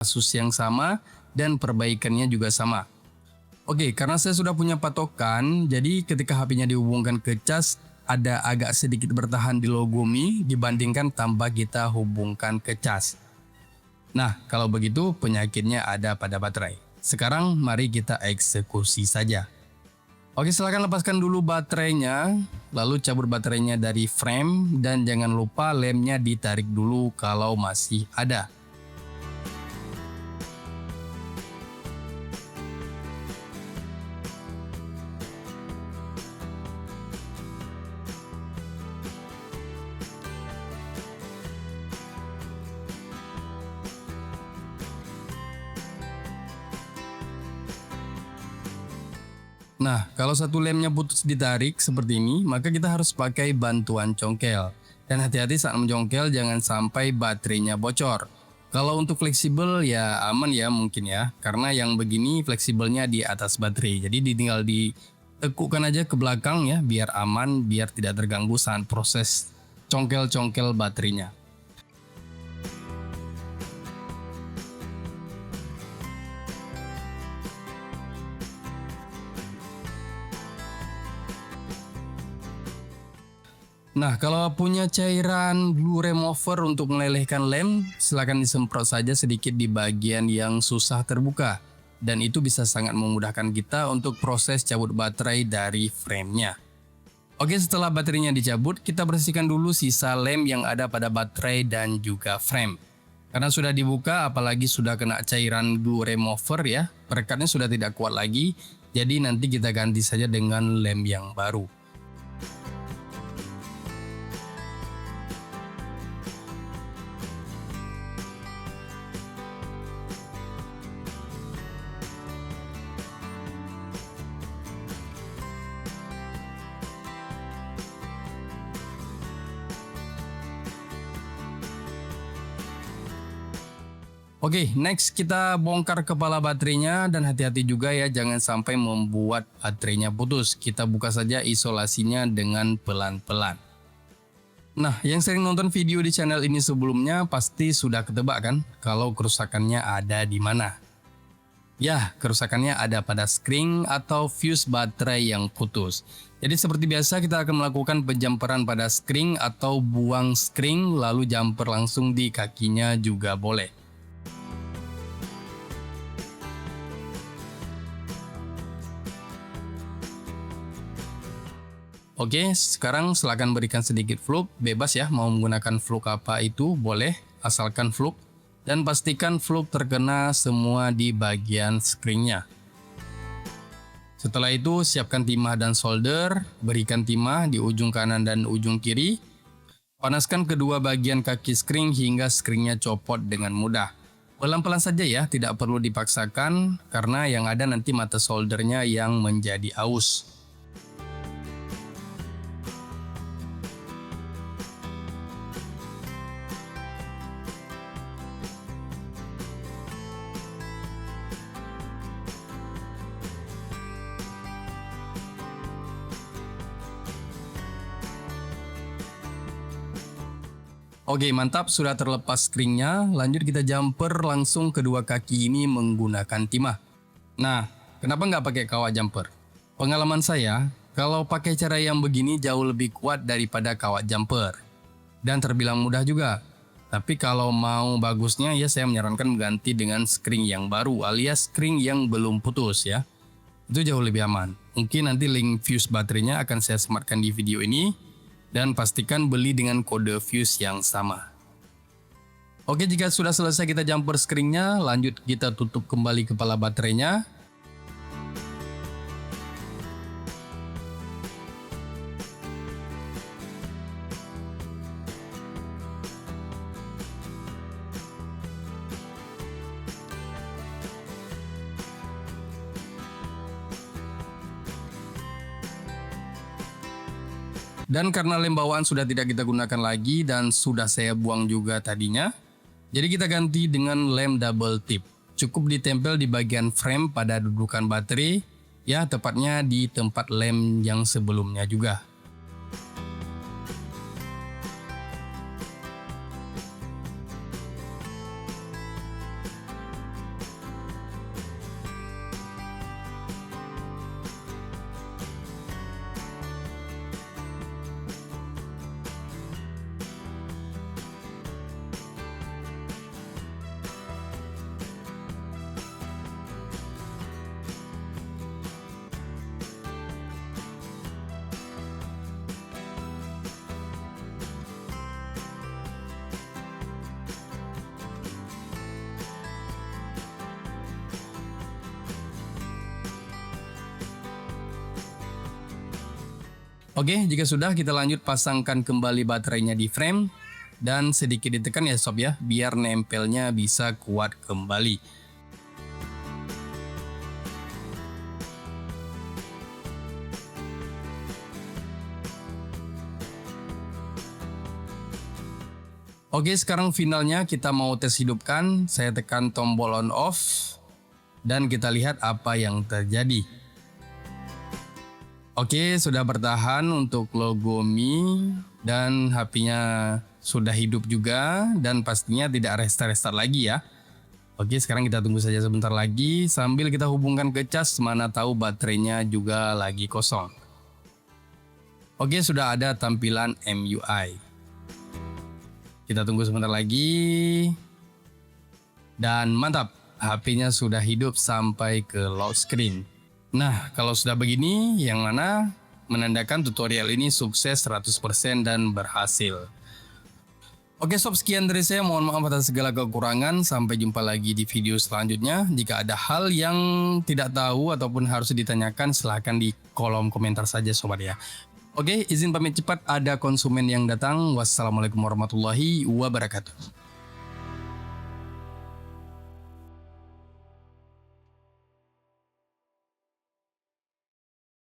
kasus yang sama dan perbaikannya juga sama. Oke, karena saya sudah punya patokan, jadi ketika HP-nya dihubungkan ke cas, ada agak sedikit bertahan di logo Mi dibandingkan tanpa kita hubungkan ke cas. Nah, kalau begitu penyakitnya ada pada baterai. Sekarang mari kita eksekusi saja. Oke, silakan lepaskan dulu baterainya, lalu cabut baterainya dari frame dan jangan lupa lemnya ditarik dulu kalau masih ada. Nah, kalau satu lemnya putus ditarik seperti ini, maka kita harus pakai bantuan congkel. Dan hati-hati saat mencongkel jangan sampai baterainya bocor. Kalau untuk fleksibel ya aman ya mungkin ya, karena yang begini fleksibelnya di atas baterai. Jadi tinggal ditekukkan aja ke belakang ya, biar aman, biar tidak terganggu saat proses congkel-congkel baterainya. Nah, kalau punya cairan glue remover untuk melelehkan lem, silakan disemprot saja sedikit di bagian yang susah terbuka. Dan itu bisa sangat memudahkan kita untuk proses cabut baterai dari framenya. Oke, setelah baterainya dicabut, kita bersihkan dulu sisa lem yang ada pada baterai dan juga frame. Karena sudah dibuka, apalagi sudah kena cairan glue remover ya, perekatnya sudah tidak kuat lagi, jadi nanti kita ganti saja dengan lem yang baru. Oke, next kita bongkar kepala baterainya dan hati-hati juga ya jangan sampai membuat baterainya putus. Kita buka saja isolasinya dengan pelan-pelan. Nah, yang sering nonton video di channel ini sebelumnya pasti sudah ketebak kan kalau kerusakannya ada di mana. Ya, kerusakannya ada pada spring atau fuse baterai yang putus. Jadi seperti biasa kita akan melakukan penjamperan pada spring atau buang spring lalu jumper langsung di kakinya juga boleh. Oke, sekarang silakan berikan sedikit fluk, bebas ya mau menggunakan fluk apa itu boleh, asalkan fluk. Dan pastikan fluk terkena semua di bagian springnya. Setelah itu siapkan timah dan solder, berikan timah di ujung kanan dan ujung kiri. Panaskan kedua bagian kaki spring hingga springnya copot dengan mudah. Pelan-pelan saja ya, tidak perlu dipaksakan karena yang ada nanti mata soldernya yang menjadi aus. Oke, mantap, sudah terlepas springnya. Lanjut kita jumper langsung kedua kaki ini menggunakan timah. Nah, kenapa nggak pakai kawat jumper? Pengalaman saya, kalau pakai cara yang begini jauh lebih kuat daripada kawat jumper. Dan terbilang mudah juga. Tapi kalau mau bagusnya ya saya menyarankan mengganti dengan spring yang baru alias spring yang belum putus ya. Itu jauh lebih aman. Mungkin nanti link fuse baterainya akan saya sematkan di video ini. Dan pastikan beli dengan kode fuse yang sama. Oke, jika sudah selesai kita jumper springnya, lanjut kita tutup kembali kepala baterainya. Dan karena lem bawaan sudah tidak kita gunakan lagi dan sudah saya buang juga tadinya, jadi kita ganti dengan lem double tip. Cukup ditempel di bagian frame pada dudukan baterai, ya tepatnya di tempat lem yang sebelumnya juga. Oke, jika sudah kita lanjut pasangkan kembali baterainya di frame dan sedikit ditekan ya sob ya, biar nempelnya bisa kuat kembali. Oke, sekarang finalnya kita mau tes hidupkan. Saya tekan tombol on off dan kita lihat apa yang terjadi. Oke, sudah bertahan untuk logo Mi dan HP-nya sudah hidup juga dan pastinya tidak restart lagi ya. Oke, sekarang kita tunggu saja sebentar lagi sambil kita hubungkan ke cas, mana tahu baterainya juga lagi kosong. Oke, sudah ada tampilan MUI. Kita tunggu sebentar lagi. Dan mantap, HP-nya sudah hidup sampai ke lock screen. Nah, kalau sudah begini, yang mana menandakan tutorial ini sukses 100% dan berhasil. Oke sob, sekian dari saya. Mohon maaf atas segala kekurangan. Sampai jumpa lagi di video selanjutnya. Jika ada hal yang tidak tahu ataupun harus ditanyakan, silahkan di kolom komentar saja sobat ya. Oke, izin pamit cepat, ada konsumen yang datang. Wassalamualaikum warahmatullahi wabarakatuh.